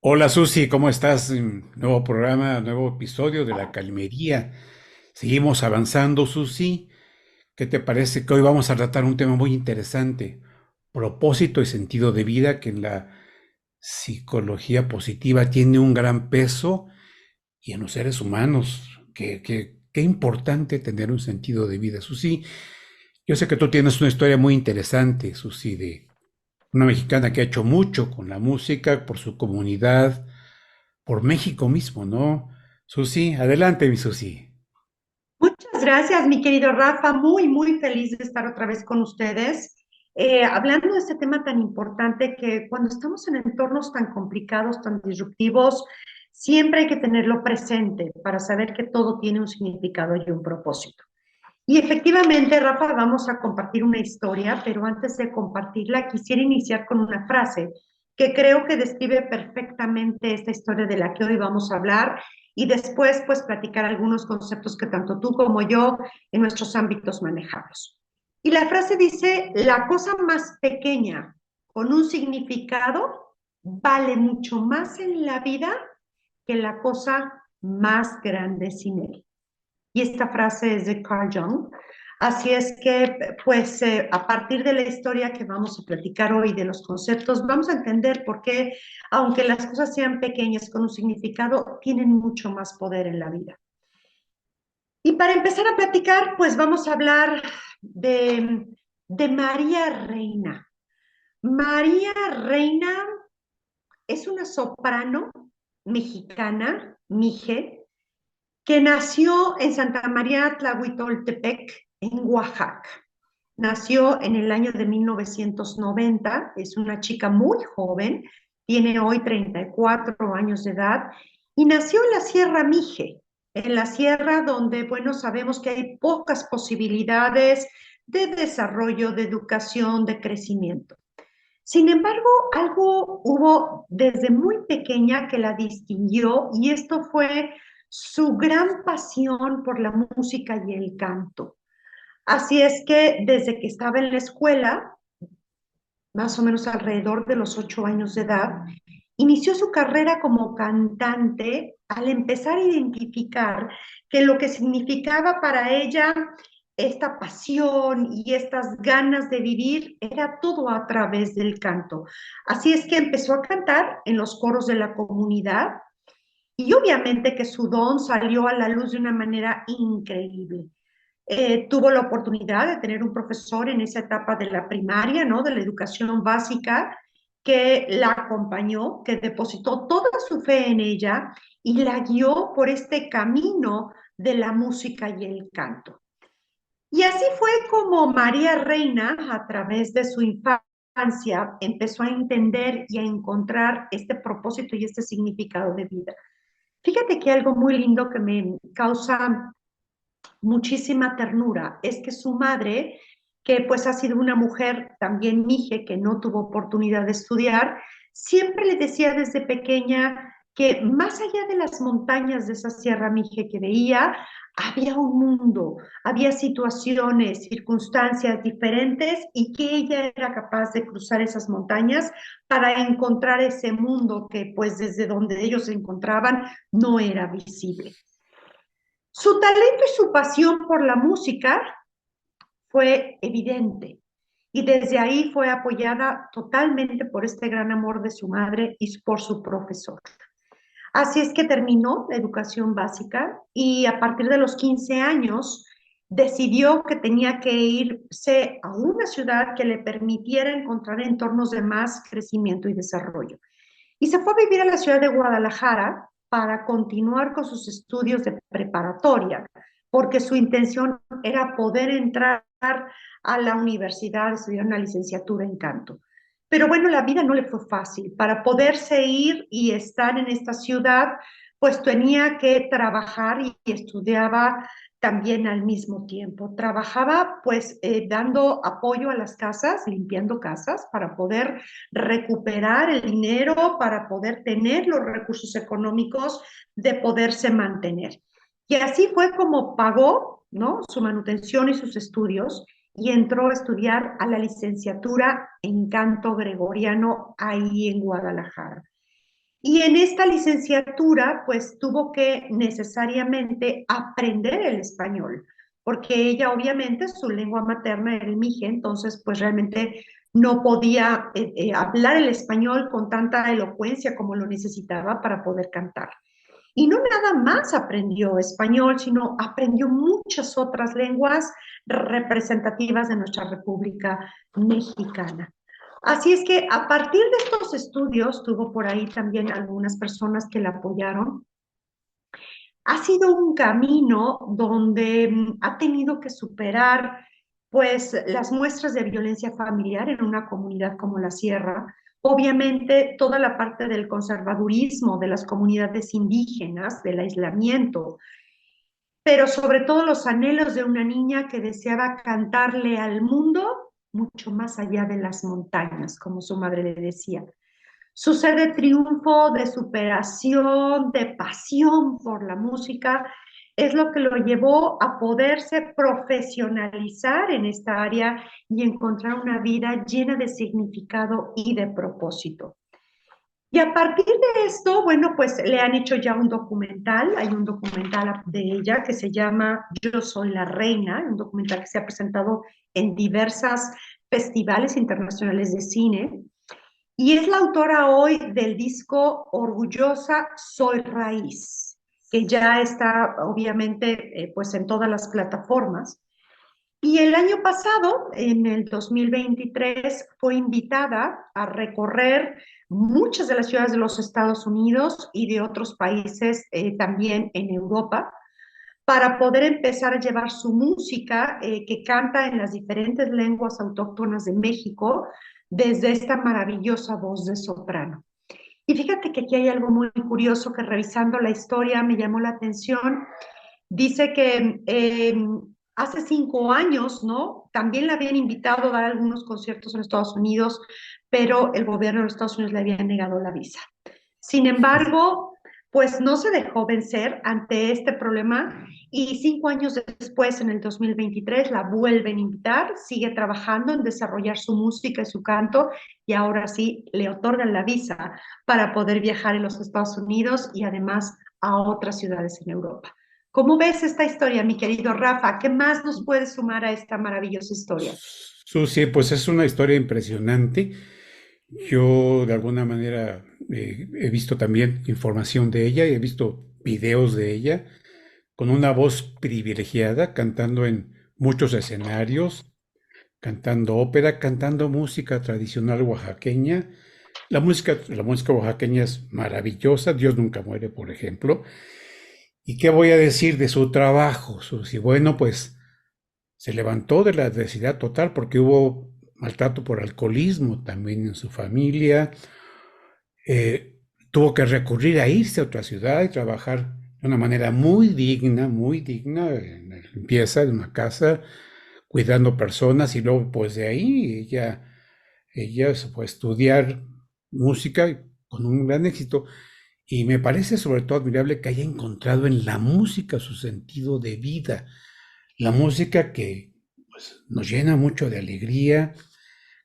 Hola Susi, ¿cómo estás? Nuevo programa, nuevo episodio de La Calmería. Seguimos avanzando, Susi. ¿Qué te parece que hoy vamos a tratar un tema muy interesante? Propósito y sentido de vida, que en la psicología positiva tiene un gran peso y en los seres humanos. Qué importante tener un sentido de vida, Susi. Yo sé que tú tienes una historia muy interesante, Susi, de una mexicana que ha hecho mucho con la música, por su comunidad, por México mismo, ¿no? Susi, adelante, mi Susi. Muchas gracias, mi querido Rafa. Muy feliz de estar otra vez con ustedes. Hablando de este tema tan importante que cuando estamos en entornos tan complicados, tan disruptivos, siempre hay que tenerlo presente para saber que todo tiene un significado y un propósito. Y efectivamente, Rafa, vamos a compartir una historia, pero antes de compartirla, quisiera iniciar con una frase que creo que describe perfectamente esta historia de la que hoy vamos a hablar y después, pues, platicar algunos conceptos que tanto tú como yo en nuestros ámbitos manejamos. Y la frase dice, la cosa más pequeña con un significado vale mucho más en la vida que la cosa más grande sin él. Y esta frase es de Carl Jung. Así es que, pues, a partir de la historia que vamos a platicar hoy, de los conceptos, vamos a entender por qué, aunque las cosas sean pequeñas con un significado, tienen mucho más poder en la vida. Y para empezar a platicar, pues vamos a hablar de María Reina. María Reina es una soprano mexicana, mije, que nació en Santa María Tlahuitoltepec, en Oaxaca. Nació en el año de 1990, es una chica muy joven, tiene hoy 34 años de edad y nació en la Sierra Mije, en la sierra donde, bueno, sabemos que hay pocas posibilidades de desarrollo, de educación, de crecimiento. Sin embargo, algo hubo desde muy pequeña que la distinguió y esto fue su gran pasión por la música y el canto. Así es que desde que estaba en la escuela, más o menos alrededor de los 8 años de edad, inició su carrera como cantante al empezar a identificar que lo que significaba para ella esta pasión y estas ganas de vivir era todo a través del canto. Así es que empezó a cantar en los coros de la comunidad y obviamente que su don salió a la luz de una manera increíble. Tuvo la oportunidad de tener un profesor en esa etapa de la primaria, ¿no? De la educación básica, que la acompañó, que depositó toda su fe en ella y la guió por este camino de la música y el canto. Y así fue como María Reina, a través de su infancia, empezó a entender y a encontrar este propósito y este significado de vida. Fíjate que algo muy lindo que me causa muchísima ternura es que su madre, que pues ha sido una mujer también mije, que no tuvo oportunidad de estudiar, siempre le decía desde pequeña que más allá de las montañas de esa Sierra Mije que veía, había un mundo, había situaciones, circunstancias diferentes y que ella era capaz de cruzar esas montañas para encontrar ese mundo que pues desde donde ellos se encontraban no era visible. Su talento y su pasión por la música fue evidente y desde ahí fue apoyada totalmente por este gran amor de su madre y por su profesor. Así es que terminó la educación básica y a partir de los 15 años decidió que tenía que irse a una ciudad que le permitiera encontrar entornos de más crecimiento y desarrollo. Y se fue a vivir a la ciudad de Guadalajara para continuar con sus estudios de preparatoria, porque su intención era poder entrar a la universidad, estudiar una licenciatura en canto. Pero bueno, la vida no le fue fácil. Para poderse ir y estar en esta ciudad, pues tenía que trabajar y estudiaba también al mismo tiempo. Trabajaba pues dando apoyo a las casas, limpiando casas para poder recuperar el dinero, para poder tener los recursos económicos de poderse mantener. Y así fue como pagó, ¿no? Su manutención y sus estudios y entró a estudiar a la licenciatura en canto gregoriano ahí en Guadalajara. Y en esta licenciatura, pues tuvo que necesariamente aprender el español, porque ella obviamente su lengua materna era el mije, entonces pues realmente no podía hablar el español con tanta elocuencia como lo necesitaba para poder cantar. Y no nada más aprendió español, sino aprendió muchas otras lenguas representativas de nuestra República Mexicana. Así es que a partir de estos estudios, tuvo por ahí también algunas personas que la apoyaron. Ha sido un camino donde ha tenido que superar pues las muestras de violencia familiar en una comunidad como la Sierra, obviamente toda la parte del conservadurismo de las comunidades indígenas, del aislamiento, pero sobre todo los anhelos de una niña que deseaba cantarle al mundo mucho más allá de las montañas, como su madre le decía. Su sed de triunfo, de superación, de pasión por la música, es lo que lo llevó a poderse profesionalizar en esta área y encontrar una vida llena de significado y de propósito. Y a partir de esto, bueno, pues le han hecho ya un documental, hay un documental de ella que se llama Yo soy la reina, un documental que se ha presentado en diversas festivales internacionales de cine, y es la autora hoy del disco Orgullosa Soy Raíz, que ya está obviamente pues en todas las plataformas. Y el año pasado, en el 2023, fue invitada a recorrer muchas de las ciudades de los Estados Unidos y de otros países también en Europa para poder empezar a llevar su música que canta en las diferentes lenguas autóctonas de México desde esta maravillosa voz de soprano. Y fíjate que aquí hay algo muy curioso que revisando la historia me llamó la atención. Dice que hace 5 años, ¿no? También la habían invitado a dar algunos conciertos en Estados Unidos, pero el gobierno de los Estados Unidos le había negado la visa. Sin embargo, pues no se dejó vencer ante este problema y 5 años después, en el 2023, la vuelven a invitar, sigue trabajando en desarrollar su música y su canto y ahora sí le otorgan la visa para poder viajar en los Estados Unidos y además a otras ciudades en Europa. ¿Cómo ves esta historia, mi querido Rafa? ¿Qué más nos puedes sumar a esta maravillosa historia? Susi, pues es una historia impresionante. Yo de alguna manera he visto también información de ella, he visto videos de ella con una voz privilegiada, cantando en muchos escenarios, cantando ópera, cantando música tradicional oaxaqueña. La música oaxaqueña es maravillosa, Dios nunca muere, por ejemplo. ¿Y qué voy a decir de su trabajo, Susi? Bueno, pues se levantó de la adversidad total porque hubo maltrato por alcoholismo también en su familia. Tuvo que recurrir a irse a otra ciudad y trabajar de una manera muy digna, en la limpieza de una casa, cuidando personas y luego pues de ahí ella se fue a estudiar música con un gran éxito. Y me parece sobre todo admirable que haya encontrado en la música su sentido de vida, la música que pues, nos llena mucho de alegría,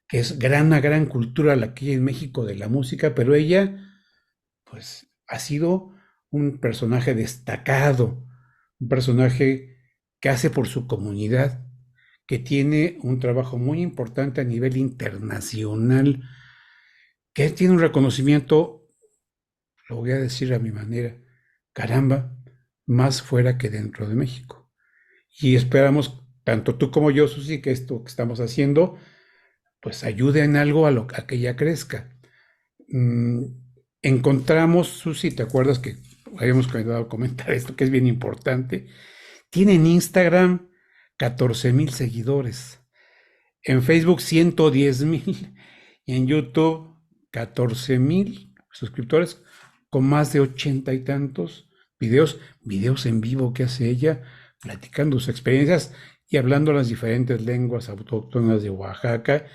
que es una gran cultura la que hay en México de la música, pero ella pues ha sido un personaje destacado, un personaje que hace por su comunidad, que tiene un trabajo muy importante a nivel internacional, que tiene un reconocimiento, lo voy a decir a mi manera, caramba, más fuera que dentro de México. Y esperamos, tanto tú como yo, Susi, que esto que estamos haciendo, pues ayude en algo a que ella crezca. Mm, encontramos, Susi, ¿te acuerdas que habíamos quedado a comentar esto, que es bien importante? Tiene en Instagram 14,000 seguidores, en Facebook 110,000 y en YouTube 14,000 suscriptores con más de 80 y tantos videos en vivo que hace ella, platicando sus experiencias y hablando las diferentes lenguas autóctonas de Oaxaca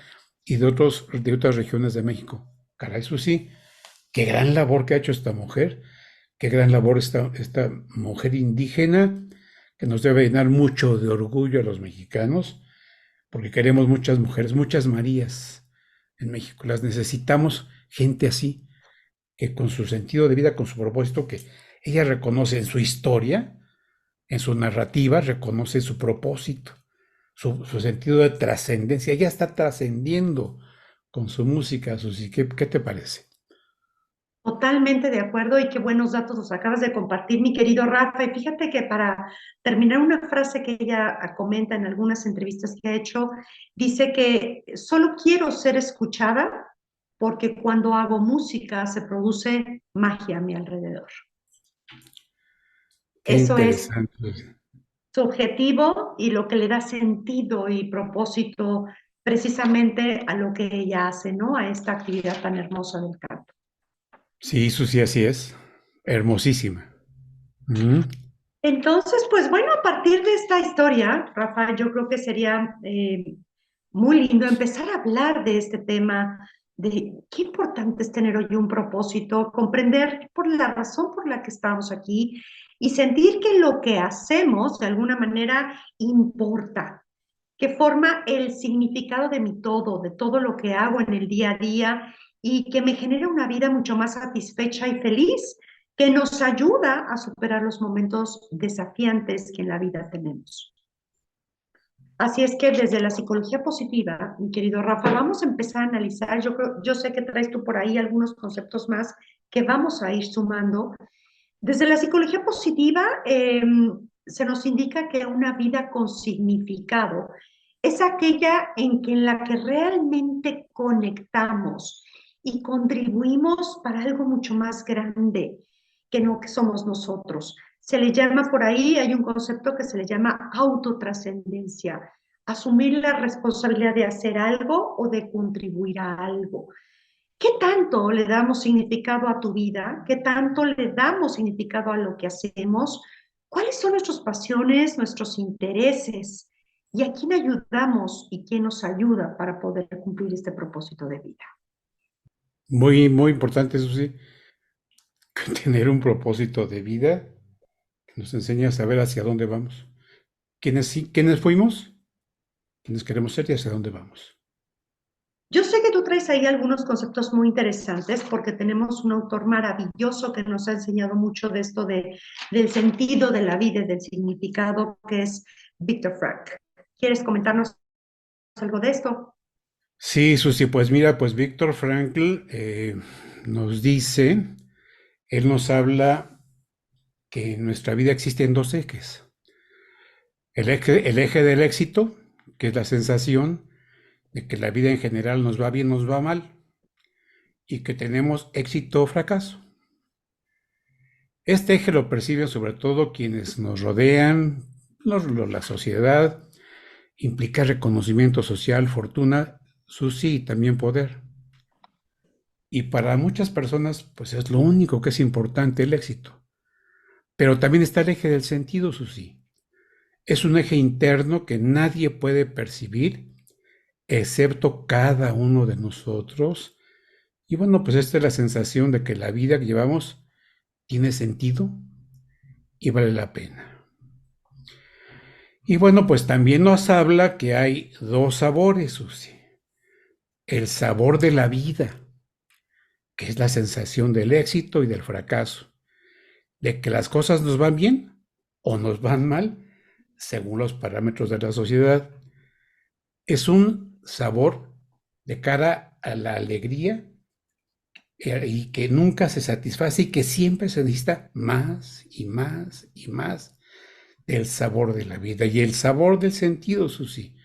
y de otras regiones de México. Caray, eso sí, qué gran labor que ha hecho esta mujer, qué gran labor esta mujer indígena que nos debe llenar mucho de orgullo a los mexicanos, porque queremos muchas mujeres, muchas Marías en México. Las necesitamos, gente así, que con su sentido de vida, con su propósito, que ella reconoce en su historia, en su narrativa, reconoce su propósito, su sentido de trascendencia. Ella está trascendiendo con su música, Susi. ¿Qué te parece? Totalmente de acuerdo y qué buenos datos nos acabas de compartir, mi querido Rafa. Y fíjate que para terminar una frase que ella comenta en algunas entrevistas que ha hecho, dice que solo quiero ser escuchada porque cuando hago música se produce magia a mi alrededor. Qué Eso es interesante. su objetivo y lo que le da sentido y propósito precisamente a lo que ella hace, ¿no? A esta actividad tan hermosa del canto. Sí, Susi, así es. Hermosísima. Ujú. Entonces, pues bueno, a partir de esta historia, Rafa, yo creo que sería muy lindo empezar a hablar de este tema, de qué importante es tener hoy un propósito, comprender por la razón por la que estamos aquí y sentir que lo que hacemos de alguna manera importa, que forma el significado de mi todo, de todo lo que hago en el día a día y que me genera una vida mucho más satisfecha y feliz, que nos ayuda a superar los momentos desafiantes que en la vida tenemos. Así es que desde la psicología positiva, mi querido Rafa, vamos a empezar a analizar, yo sé que traes tú por ahí algunos conceptos más que vamos a ir sumando. Desde la psicología positiva se nos indica que una vida con significado es aquella en la que realmente conectamos y contribuimos para algo mucho más grande que no que somos nosotros. Se le llama por ahí, hay un concepto que se le llama autotrascendencia, asumir la responsabilidad de hacer algo o de contribuir a algo. ¿Qué tanto le damos significado a tu vida? ¿Qué tanto le damos significado a lo que hacemos? ¿Cuáles son nuestras pasiones, nuestros intereses? ¿Y a quién ayudamos y quién nos ayuda para poder cumplir este propósito de vida? Muy, muy importante, Susi, tener un propósito de vida que nos enseña a saber hacia dónde vamos. ¿Quiénes fuimos? ¿Quiénes queremos ser y hacia dónde vamos? Yo sé que tú traes ahí algunos conceptos muy interesantes porque tenemos un autor maravilloso que nos ha enseñado mucho de esto del sentido de la vida y del significado, que es Víctor Frank. ¿Quieres comentarnos algo de esto? Sí, Susi, pues mira, pues Víctor Frankl nos dice, él nos habla que en nuestra vida existen dos ejes. El eje del éxito, que es la sensación de que la vida en general nos va bien, nos va mal, y que tenemos éxito o fracaso. Este eje lo perciben sobre todo quienes nos rodean, la sociedad, implica reconocimiento social, fortuna, Susi, y también poder. Y para muchas personas, pues es lo único que es importante, el éxito. Pero también está el eje del sentido, Susi. Es un eje interno que nadie puede percibir, excepto cada uno de nosotros. Y bueno, pues esta es la sensación de que la vida que llevamos tiene sentido y vale la pena. Y bueno, pues también nos habla que hay dos sabores, Susi. El sabor de la vida, que es la sensación del éxito y del fracaso, de que las cosas nos van bien o nos van mal, según los parámetros de la sociedad. Es un sabor de cara a la alegría y que nunca se satisface y que siempre se necesita más y más y más del sabor de la vida y el sabor del sentido, Susi,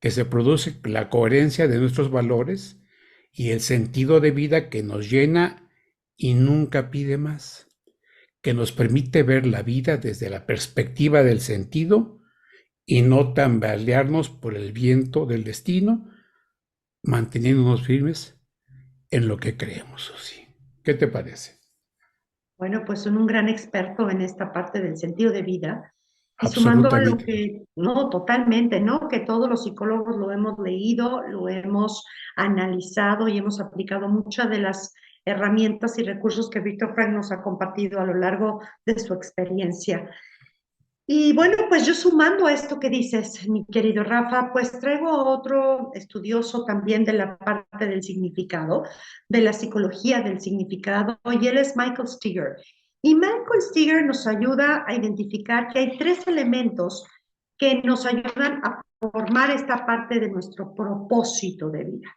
que se produce la coherencia de nuestros valores y el sentido de vida que nos llena y nunca pide más, que nos permite ver la vida desde la perspectiva del sentido y no tambalearnos por el viento del destino, manteniéndonos firmes en lo que creemos, Susi. ¿Qué te parece? Bueno, pues son un gran experto en esta parte del sentido de vida y sumando a lo Absolutamente. que, no, totalmente, ¿no? Que todos los psicólogos lo hemos leído, lo hemos analizado y hemos aplicado muchas de las herramientas y recursos que Víctor Frank nos ha compartido a lo largo de su experiencia. Y bueno, pues yo sumando a esto que dices, mi querido Rafa, pues traigo a otro estudioso también de la parte del significado, de la psicología del significado, y él es Michael Steger. Y Michael Steger nos ayuda a identificar que hay tres elementos que nos ayudan a formar esta parte de nuestro propósito de vida.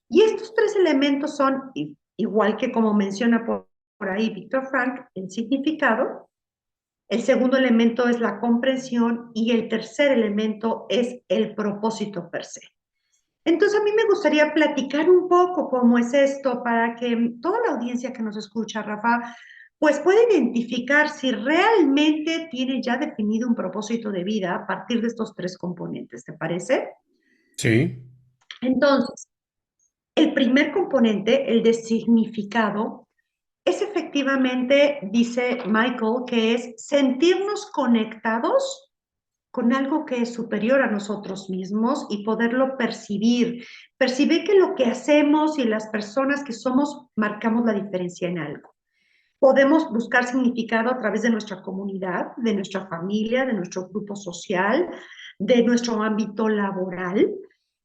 Y estos tres elementos son, igual que como menciona por ahí Víctor Frank, el significado. El segundo elemento es la comprensión y el tercer elemento es el propósito per se. Entonces a mí me gustaría platicar un poco cómo es esto para que toda la audiencia que nos escucha, Rafa, pues pueda identificar si realmente tiene ya definido un propósito de vida a partir de estos tres componentes, ¿te parece? Sí, Entonces, el primer componente, el de significado, es efectivamente, dice Michael, que es sentirnos conectados con algo que es superior a nosotros mismos y poderlo percibir. Percibir que lo que hacemos y las personas que somos marcamos la diferencia en algo. Podemos buscar significado a través de nuestra comunidad, de nuestra familia, de nuestro grupo social, de nuestro ámbito laboral,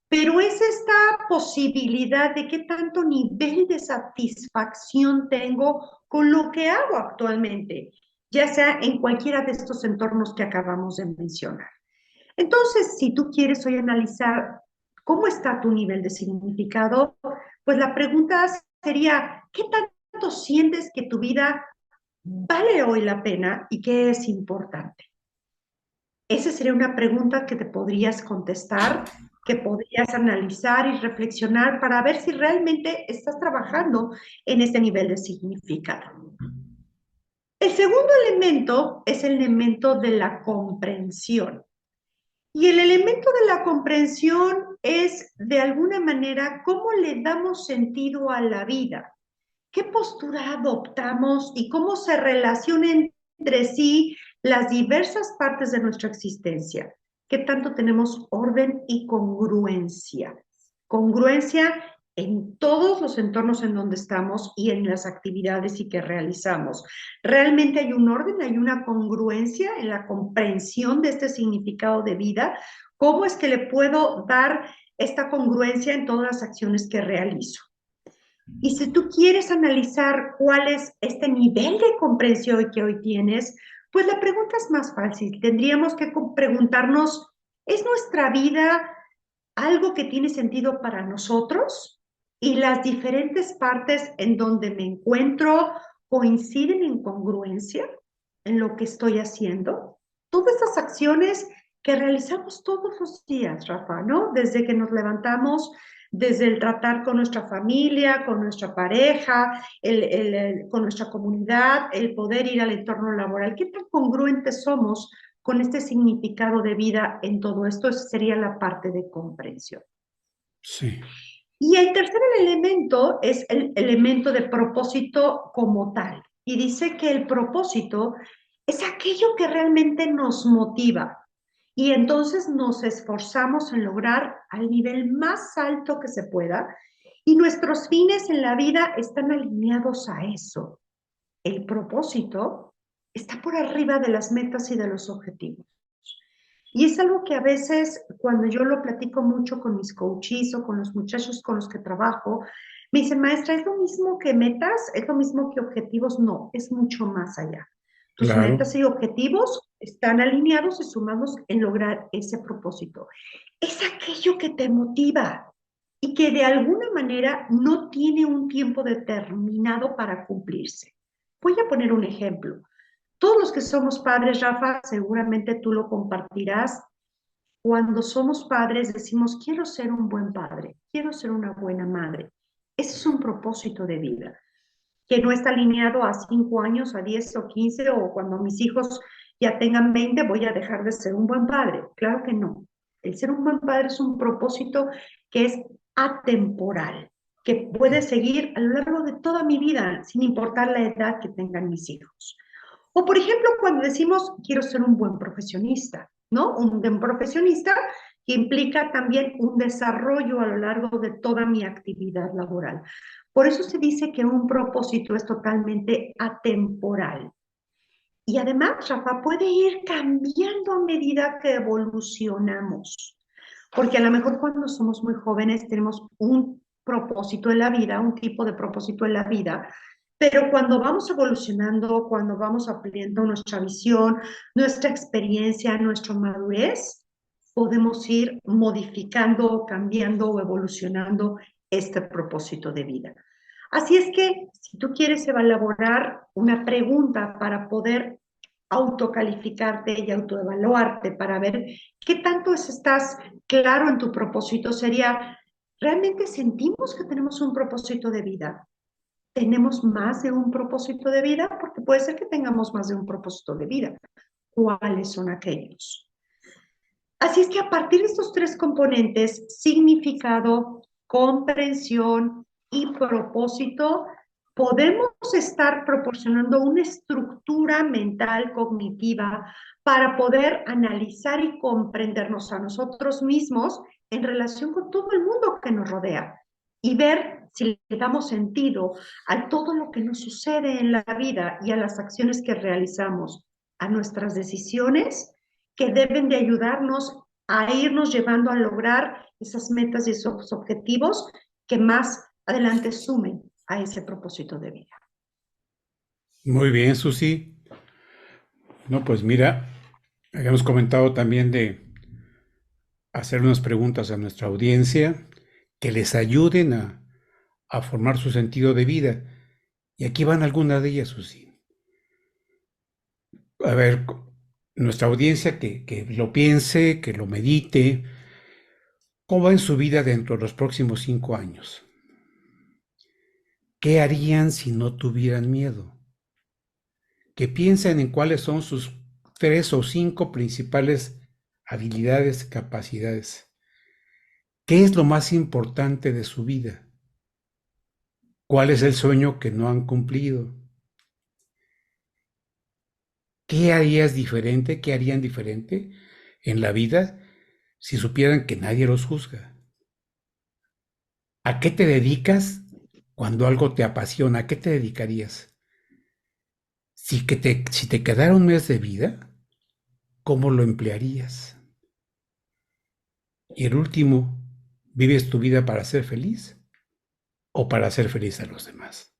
pero es esta posibilidad de qué tanto nivel de satisfacción tengo con lo que hago actualmente, ya sea en cualquiera de estos entornos que acabamos de mencionar. Entonces, si tú quieres hoy analizar cómo está tu nivel de significado, pues la pregunta sería, ¿qué tanto sientes que tu vida vale hoy la pena y qué es importante? Esa sería una pregunta que te podrías contestar, que podrías analizar y reflexionar para ver si realmente estás trabajando en este nivel de significado. El segundo elemento es el elemento de la comprensión. Y el elemento de la comprensión es, de alguna manera, cómo le damos sentido a la vida, qué postura adoptamos y cómo se relacionan entre sí las diversas partes de nuestra existencia, qué tanto tenemos orden y congruencia. Congruencia en todos los entornos en donde estamos y en las actividades y que realizamos. Realmente hay un orden, hay una congruencia en la comprensión de este significado de vida. ¿Cómo es que le puedo dar esta congruencia en todas las acciones que realizo? Y si tú quieres analizar cuál es este nivel de comprensión que hoy tienes, pues la pregunta es más fácil. Tendríamos que preguntarnos, ¿es nuestra vida algo que tiene sentido para nosotros? Y las diferentes partes en donde me encuentro coinciden en congruencia en lo que estoy haciendo. Todas estas acciones que realizamos todos los días, Rafa, ¿no? Desde que nos levantamos, desde el tratar con nuestra familia, con nuestra pareja, con nuestra comunidad, el poder ir al entorno laboral. ¿Qué tan congruentes somos con este significado de vida en todo esto? Esa sería la parte de comprensión. sí, Y el tercer elemento es el elemento de propósito como tal. Y dice que el propósito es aquello que realmente nos motiva. Y entonces nos esforzamos en lograr al nivel más alto que se pueda. Y nuestros fines en la vida están alineados a eso. El propósito está por arriba de las metas y de los objetivos. Y es algo que a veces cuando yo lo platico mucho con mis coaches o con los muchachos con los que trabajo, me dicen, maestra, ¿es lo mismo que metas? ¿Es lo mismo que objetivos? No, es mucho más allá. Tus claro. metas y objetivos están alineados y sumados en lograr ese propósito. Es aquello que te motiva y que de alguna manera no tiene un tiempo determinado para cumplirse. Voy a poner un ejemplo. Todos los que somos padres, Rafa, seguramente tú lo compartirás. Cuando somos padres decimos, quiero ser un buen padre, quiero ser una buena madre. Ese es un propósito de vida, que no está alineado a 5 años, a 10 o 15, o cuando mis hijos ya tengan 20 voy a dejar de ser un buen padre. Claro que no. El ser un buen padre es un propósito que es atemporal, que puede seguir a lo largo de toda mi vida, sin importar la edad que tengan mis hijos. O por ejemplo, cuando decimos quiero ser un buen profesionista, ¿no? Un buen profesionista que implica también un desarrollo a lo largo de toda mi actividad laboral. Por eso se dice que un propósito es totalmente atemporal. Y además, Rafa, puede ir cambiando a medida que evolucionamos. Porque a lo mejor cuando somos muy jóvenes tenemos un propósito en la vida, un tipo de propósito en la vida, pero cuando vamos evolucionando, cuando vamos ampliando nuestra visión, nuestra experiencia, nuestra madurez, podemos ir modificando, cambiando o evolucionando este propósito de vida. Así es que si tú quieres elaborar una pregunta para poder autocalificarte y autoevaluarte para ver qué tanto estás claro en tu propósito, sería, ¿realmente sentimos que tenemos un propósito de vida? ¿Tenemos más de un propósito de vida? Porque puede ser que tengamos más de un propósito de vida. ¿Cuáles son aquellos? Así es que a partir de estos tres componentes, significado, comprensión y propósito, podemos estar proporcionando una estructura mental cognitiva para poder analizar y comprendernos a nosotros mismos en relación con todo el mundo que nos rodea y ver si le damos sentido a todo lo que nos sucede en la vida y a las acciones que realizamos, a nuestras decisiones que deben de ayudarnos a irnos llevando a lograr esas metas y esos objetivos que más adelante sumen a ese propósito de vida. Muy bien, Susi. No, pues mira, habíamos comentado también de hacer unas preguntas a nuestra audiencia que les ayuden a formar su sentido de vida. Y aquí van algunas de ellas, Susi. A ver, nuestra audiencia que lo piense, que lo medite. ¿Cómo va en su vida dentro de los próximos 5 años? ¿Qué harían si no tuvieran miedo? Que piensen en cuáles son sus 3 o 5 principales habilidades, capacidades. ¿Qué es lo más importante de su vida? ¿Cuál es el sueño que no han cumplido? ¿Qué harías diferente? ¿Qué harían diferente en la vida si supieran que nadie los juzga? ¿A qué te dedicas cuando algo te apasiona? ¿A qué te dedicarías? Si te quedara un mes de vida, ¿cómo lo emplearías? Y el último, ¿vives tu vida para ser feliz o para hacer feliz a los demás?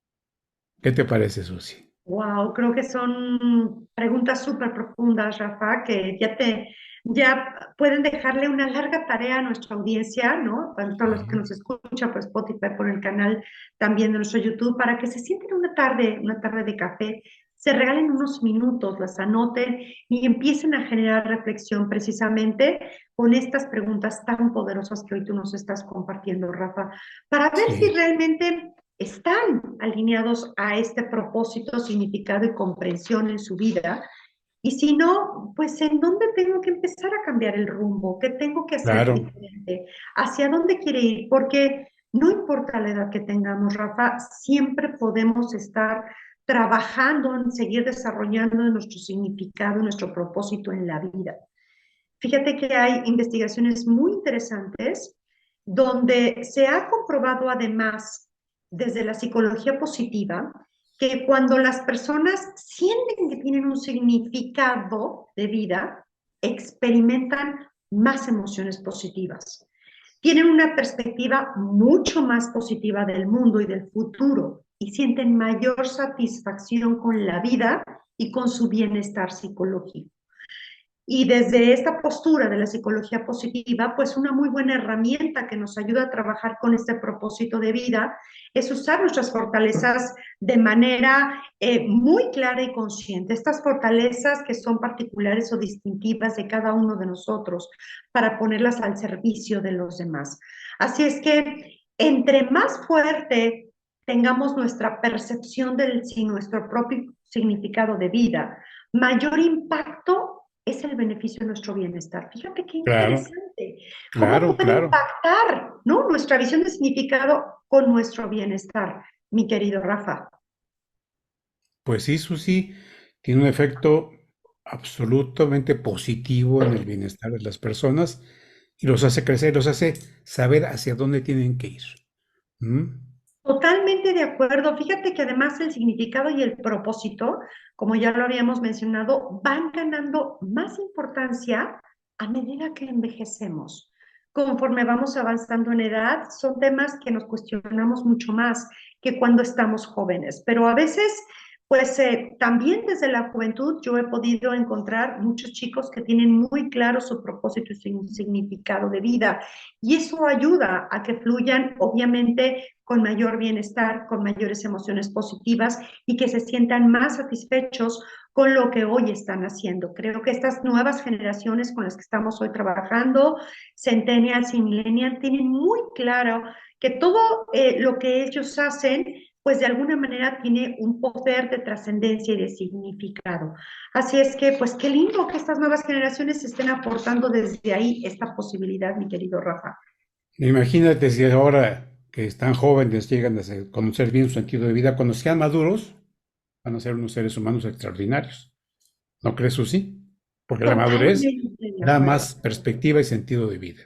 ¿Qué te parece, Susi? Wow, creo que son preguntas súper profundas, Rafa, que ya pueden dejarle una larga tarea a nuestra audiencia, ¿no? Tanto a los que nos escuchan por Spotify, por el canal también de nuestro YouTube, para que se sienten una tarde de café, se regalen unos minutos, las anoten y empiecen a generar reflexión precisamente con estas preguntas tan poderosas que hoy tú nos estás compartiendo, Rafa, para ver si Sí, realmente están alineados a este propósito, significado y comprensión en su vida. Y si no, pues en dónde tengo que empezar a cambiar el rumbo, qué tengo que hacer claro, diferente, hacia dónde quiere ir, porque no importa la edad que tengamos, Rafa, siempre podemos estar trabajando en seguir desarrollando nuestro significado, nuestro propósito en la vida. Fíjate que hay investigaciones muy interesantes donde se ha comprobado además desde la psicología positiva que cuando las personas sienten que tienen un significado de vida, experimentan más emociones positivas. Tienen una perspectiva mucho más positiva del mundo y del futuro y sienten mayor satisfacción con la vida y con su bienestar psicológico. Y desde esta postura de la psicología positiva, pues una muy buena herramienta que nos ayuda a trabajar con este propósito de vida es usar nuestras fortalezas de manera muy clara y consciente. Estas fortalezas que son particulares o distintivas de cada uno de nosotros para ponerlas al servicio de los demás. Así es que entre más fuerte tengamos nuestra percepción del nuestro propio significado de vida, mayor impacto es el beneficio de nuestro bienestar. Fíjate qué claro, interesante. ¿Cómo claro, puede claro. impactar, ¿no? Nuestra visión de significado con nuestro bienestar, mi querido Rafa? Pues sí, Susi, tiene un efecto absolutamente positivo en el bienestar de las personas y los hace crecer, los hace saber hacia dónde tienen que ir. ¿Mm? Totalmente de acuerdo. Fíjate que además el significado y el propósito, como ya lo habíamos mencionado, van ganando más importancia a medida que envejecemos. Conforme vamos avanzando en edad, son temas que nos cuestionamos mucho más que cuando estamos jóvenes, pero a veces, pues también desde la juventud yo he podido encontrar muchos chicos que tienen muy claro su propósito y su significado de vida, y eso ayuda a que fluyan, obviamente, con mayor bienestar, con mayores emociones positivas y que se sientan más satisfechos con lo que hoy están haciendo. Creo que estas nuevas generaciones con las que estamos hoy trabajando, centennials y millennials, tienen muy claro que todo lo que ellos hacen, pues de alguna manera tiene un poder de trascendencia y de significado. Así es que, pues qué lindo que estas nuevas generaciones estén aportando desde ahí esta posibilidad, mi querido Rafa. Imagínate si ahora que están jóvenes llegan a conocer bien su sentido de vida, cuando sean maduros, van a ser unos seres humanos extraordinarios. ¿No crees, Susi? Porque la madurez Totalmente de da acuerdo. más perspectiva y sentido de vida.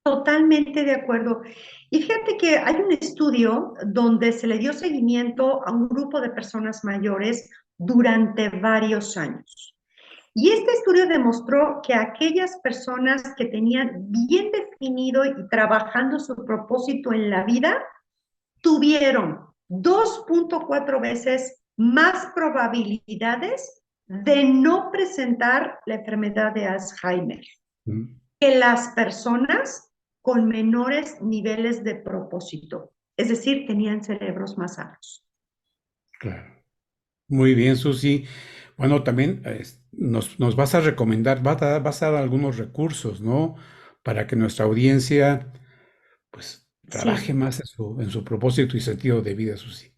Totalmente de acuerdo. Y fíjate que hay un estudio donde se le dio seguimiento a un grupo de personas mayores durante varios años. Y este estudio demostró que aquellas personas que tenían bien definido y trabajando su propósito en la vida, tuvieron 2.4 veces más probabilidades de no presentar la enfermedad de Alzheimer Mm, que las personas con menores niveles de propósito, es decir, tenían cerebros más sanos. claro. Muy bien, Susi. Bueno, también nos vas a recomendar, vas a dar algunos recursos, ¿no? Para que nuestra audiencia, pues, trabaje Sí, más en su propósito y sentido de vida, Susi.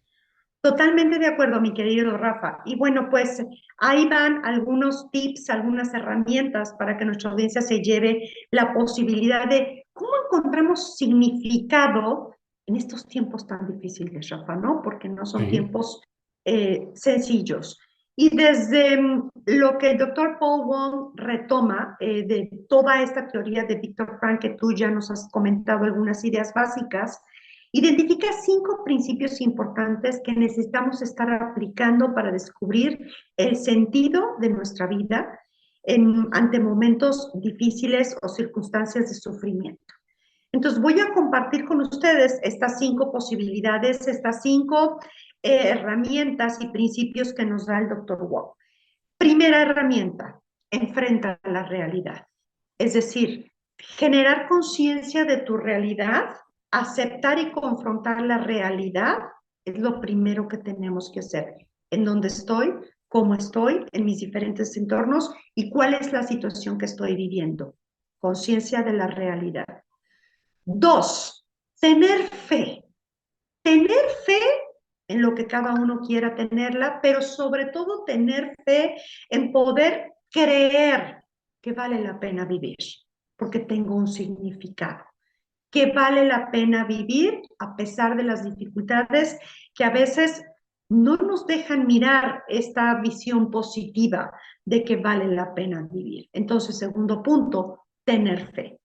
totalmente de acuerdo, mi querido Rafa. Y bueno, pues ahí van algunos tips, algunas herramientas para que nuestra audiencia se lleve la posibilidad de cómo encontramos significado en estos tiempos tan difíciles, Rafa, ¿no? Porque no son Sí, tiempos sencillos. Y desde lo que el doctor Paul Wong retoma de toda esta teoría de Viktor Frank, que tú ya nos has comentado algunas ideas básicas, identifica 5 principios importantes que necesitamos estar aplicando para descubrir el sentido de nuestra vida ante momentos difíciles o circunstancias de sufrimiento. Entonces voy a compartir con ustedes estas 5 posibilidades, estas 5 herramientas y principios que nos da el doctor Wong. Primera herramienta, enfrenta la realidad. Es decir, generar conciencia de tu realidad, aceptar y confrontar la realidad es lo primero que tenemos que hacer. En dónde estoy, cómo estoy, en mis diferentes entornos y cuál es la situación que estoy viviendo. Conciencia de la realidad. 2, tener fe. Tener fe en lo que cada uno quiera tenerla, pero sobre todo tener fe en poder creer que vale la pena vivir, porque tengo un significado, que vale la pena vivir a pesar de las dificultades que a veces no nos dejan mirar esta visión positiva de que vale la pena vivir. Entonces, segundo punto, tener fe.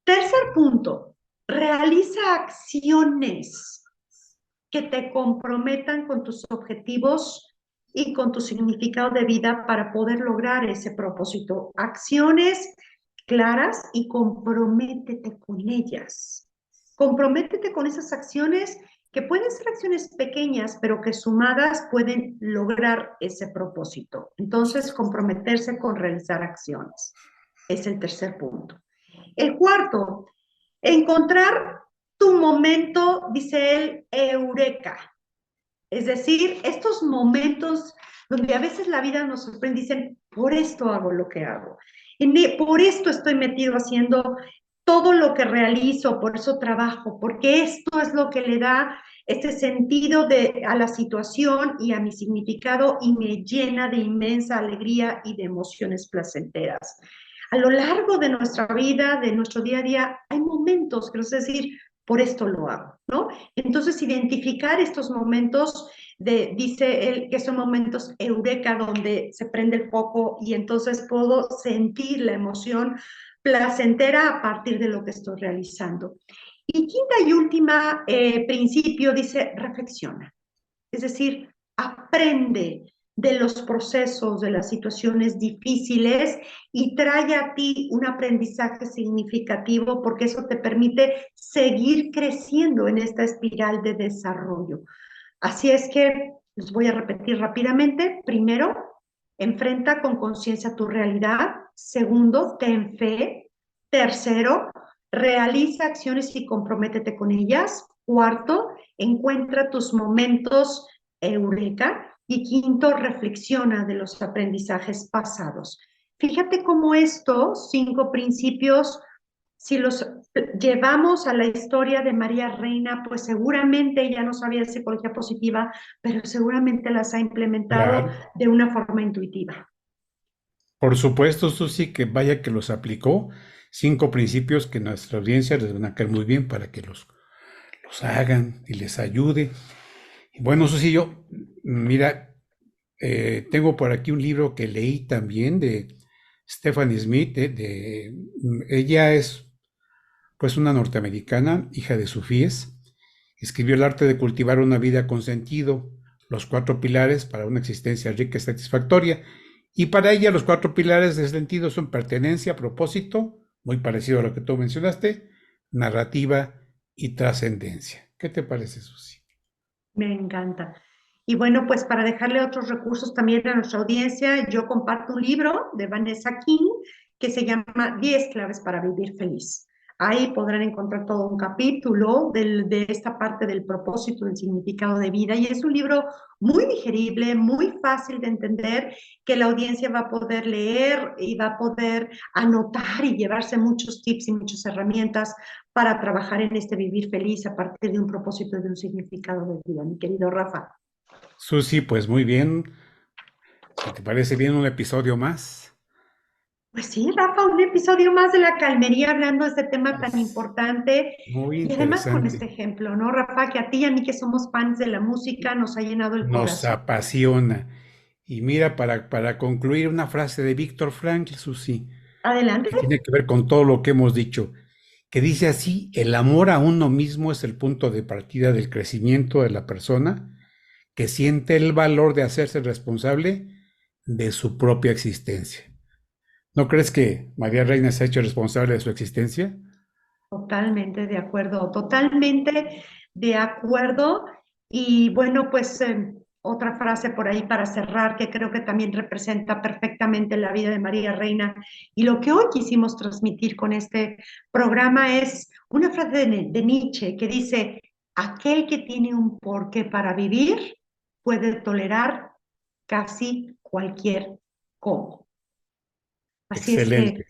Tercer punto, realiza acciones que te comprometan con tus objetivos y con tu significado de vida para poder lograr ese propósito. Acciones claras y comprométete con ellas. Comprométete con esas acciones que pueden ser acciones pequeñas, pero que sumadas pueden lograr ese propósito. Entonces, comprometerse con realizar acciones es el tercer punto. El cuarto, encontrar tu momento, dice él, eureka. Es decir, estos momentos donde a veces la vida nos sorprende, dicen, por esto hago lo que hago. Por esto estoy metido haciendo todo lo que realizo, por eso trabajo, porque esto es lo que le da este sentido a la situación y a mi significado y me llena de inmensa alegría y de emociones placenteras. A lo largo de nuestra vida, de nuestro día a día, hay momentos que es decir, por esto lo hago, ¿no? Entonces, identificar estos momentos, dice él que son momentos eureka donde se prende el foco y entonces puedo sentir la emoción placentera a partir de lo que estoy realizando. Y quinta y última principio dice, reflexiona. Es decir, aprende de los procesos, de las situaciones difíciles y trae a ti un aprendizaje significativo porque eso te permite seguir creciendo en esta espiral de desarrollo. Así es que les voy a repetir rápidamente. Primero, enfrenta con conciencia tu realidad. Segundo, ten fe. Tercero, realiza acciones y comprométete con ellas. Cuarto, encuentra tus momentos eureka. Y quinto, reflexiona de los aprendizajes pasados. Fíjate cómo estos 5 principios, si los llevamos a la historia de María Reina, pues seguramente ella no sabía de psicología positiva, pero seguramente las ha implementado Claro. de una forma intuitiva. Por supuesto, Susi, que vaya que los aplicó. 5 principios que nuestra audiencia les van a caer muy bien para que los hagan y les ayude. Y bueno, Susi, yo, mira, tengo por aquí un libro que leí también de Stephanie Smith. Ella es pues una norteamericana, hija de sufíes. Escribió El arte de cultivar una vida con sentido, los 4 pilares para una existencia rica y satisfactoria. Y para ella los 4 pilares de sentido son pertenencia, propósito, muy parecido a lo que tú mencionaste, narrativa y trascendencia. ¿Qué te parece, Susi? Me encanta. Y bueno, pues para dejarle otros recursos también a nuestra audiencia, yo comparto un libro de Vanessa King que se llama 10 claves para vivir feliz. Ahí podrán encontrar todo un capítulo de esta parte del propósito, del significado de vida. Y es un libro muy digerible, muy fácil de entender, que la audiencia va a poder leer y va a poder anotar y llevarse muchos tips y muchas herramientas para trabajar en este vivir feliz a partir de un propósito y de un significado de vida, mi querido Rafa. Susi, pues muy bien. Si te parece bien un episodio más. Pues sí, Rafa, un episodio más de la calmería hablando de este tema tan Es importante muy y además con este interesante. ejemplo, ¿no, Rafa? Que a ti y a mí que somos fans de la música nos ha llenado el Nos corazón. apasiona. Y mira, para concluir, una frase de Víctor Frankl, Susi, Adelante. que tiene que ver con todo lo que hemos dicho, que dice así: el amor a uno mismo es el punto de partida del crecimiento de la persona que siente el valor de hacerse responsable de su propia existencia. ¿No crees que María Reina se ha hecho responsable de su existencia? Totalmente de acuerdo, totalmente de acuerdo. Y bueno, pues otra frase por ahí para cerrar que creo que también representa perfectamente la vida de María Reina y lo que hoy quisimos transmitir con este programa es una frase de Nietzsche que dice, aquel que tiene un porqué para vivir puede tolerar casi cualquier cómo. Así es que Excelente,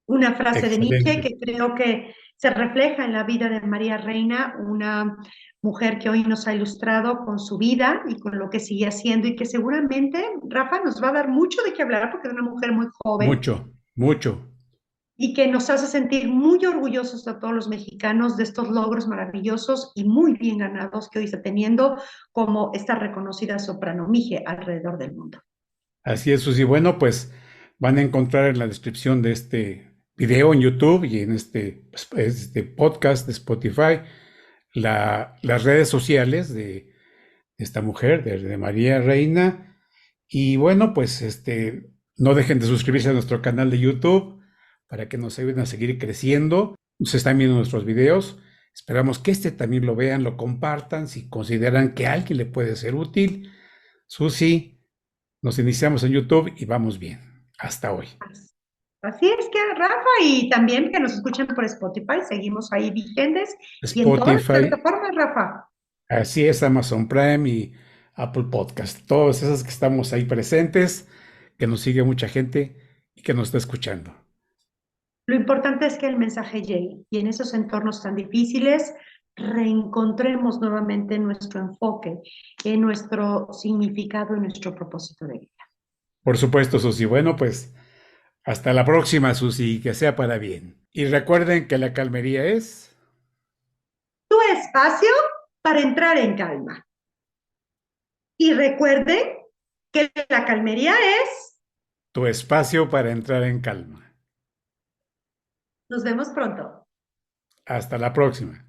una frase de Nietzsche excelente. que creo que se refleja en la vida de María Reina, una mujer que hoy nos ha ilustrado con su vida y con lo que sigue haciendo y que seguramente, Rafa, nos va a dar mucho de qué hablar porque es una mujer muy joven Mucho, mucho. y que nos hace sentir muy orgullosos a todos los mexicanos de estos logros maravillosos y muy bien ganados que hoy está teniendo como esta reconocida soprano Mije alrededor del mundo. Así es, Susi. Bueno, pues van a encontrar en la descripción de este video en YouTube y en este podcast de Spotify las redes sociales de esta mujer, de María Reina. Y bueno, pues no dejen de suscribirse a nuestro canal de YouTube para que nos ayuden a seguir creciendo. Se están viendo nuestros videos. Esperamos que también lo vean, lo compartan si consideran que a alguien le puede ser útil. Susi, nos iniciamos en YouTube y vamos bien. Hasta hoy. Así es que, Rafa, y también que nos escuchen por Spotify, seguimos ahí vigentes y en todas las Spotify, plataformas, Rafa. así es, Amazon Prime y Apple Podcast. Todas esas que estamos ahí presentes, que nos sigue mucha gente y que nos está escuchando. Lo importante es que el mensaje llegue y en esos entornos tan difíciles reencontremos nuevamente nuestro enfoque, en nuestro significado y nuestro propósito de vida. Por supuesto, Susi. Bueno, pues hasta la próxima, Susi, que sea para bien. Y recuerden que la calmería es Tu espacio para entrar en calma. Y recuerden que la calmería es... tu espacio para entrar en calma. Nos vemos pronto. Hasta la próxima.